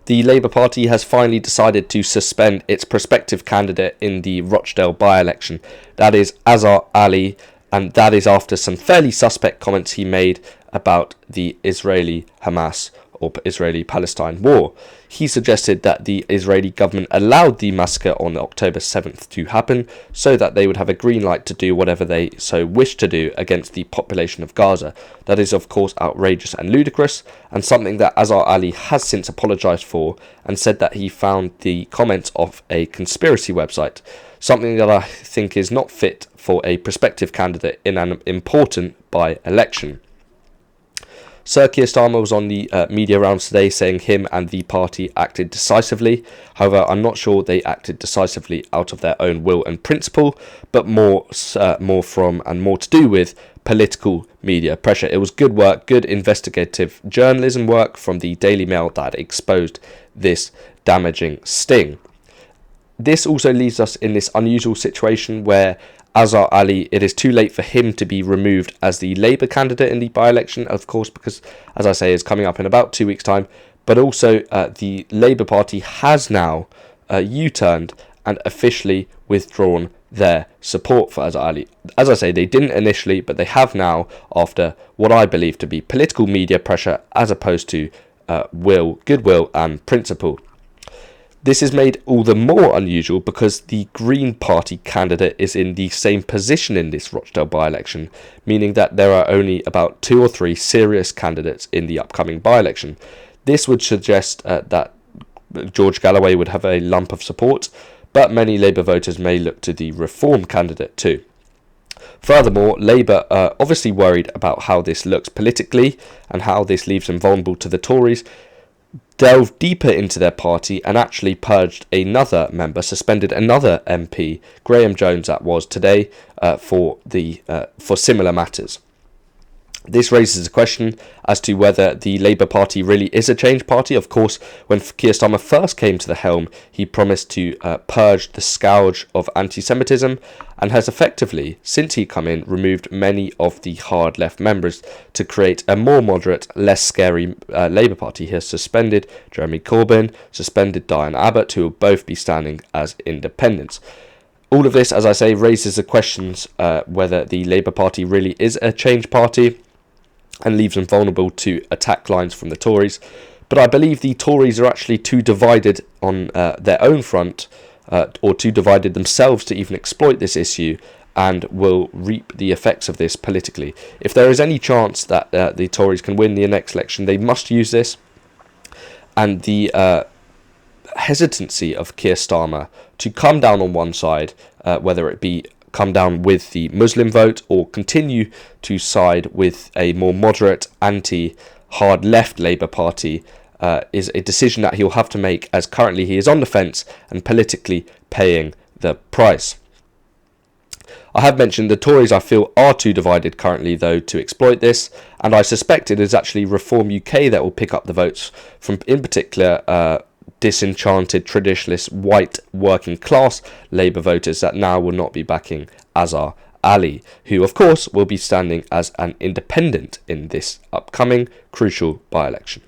the Labour Party has finally decided to suspend its prospective candidate in the Rochdale by-election. That is Azhar Ali, and that is after some fairly suspect comments he made about the Israeli-Hamas or Israeli-Palestine war. He suggested that the Israeli government allowed the massacre on October 7th to happen so that they would have a green light to do whatever they so wish to do against the population of Gaza. That is, of course, outrageous and ludicrous, and something that Azhar Ali has since apologised for and said that he found the comments of a conspiracy website, something that I think is not fit for a prospective candidate in an important by-election. Sir Keir Starmer was on the media rounds today saying him and the party acted decisively. However, I'm not sure they acted decisively out of their own will and principle, but more from and more to do with political media pressure. It was good work, good investigative journalism work from the Daily Mail that exposed this damaging sting. This also leaves us in this unusual situation where Azhar Ali, it is too late for him to be removed as the Labour candidate in the by-election, of course, because, as I say, is coming up in about 2 weeks' time. But also, the Labour Party has now U-turned and officially withdrawn their support for Azhar Ali. As I say, they didn't initially, but they have now, after what I believe to be political media pressure, as opposed to goodwill, and principle. This is made all the more unusual because the Green Party candidate is in the same position in this Rochdale by-election, meaning that there are only about 2 or 3 serious candidates in the upcoming by-election. This would suggest that George Galloway would have a lump of support, but many Labour voters may look to the Reform candidate too. Furthermore, Labour are obviously worried about how this looks politically and how this leaves them vulnerable to the Tories, delved deeper into their party and actually purged another member, suspended another MP, Graham Jones that was today, for similar matters. This raises a question as to whether the Labour Party really is a change party. Of course, when Keir Starmer first came to the helm, he promised to purge the scourge of anti-Semitism and has effectively, since he come in, removed many of the hard left members to create a more moderate, less scary Labour Party. He has suspended Jeremy Corbyn, suspended Diane Abbott, who will both be standing as independents. All of this, as I say, raises the questions whether the Labour Party really is a change party and leaves them vulnerable to attack lines from the Tories. But I believe the Tories are actually too divided on their own front, or too divided themselves to even exploit this issue, and will reap the effects of this politically. If there is any chance that the Tories can win the next election, they must use this. And the hesitancy of Keir Starmer to come down on one side, whether it be come down with the Muslim vote or continue to side with a more moderate anti-hard left Labour Party, is a decision that he'll have to make, as currently he is on the fence and politically paying the price. I have mentioned the Tories, I feel, are too divided currently, though, to exploit this, and I suspect it is actually Reform UK that will pick up the votes from, in particular, disenchanted traditionalist white working class Labour voters that now will not be backing Azhar Ali, who of course will be standing as an independent in this upcoming crucial by-election.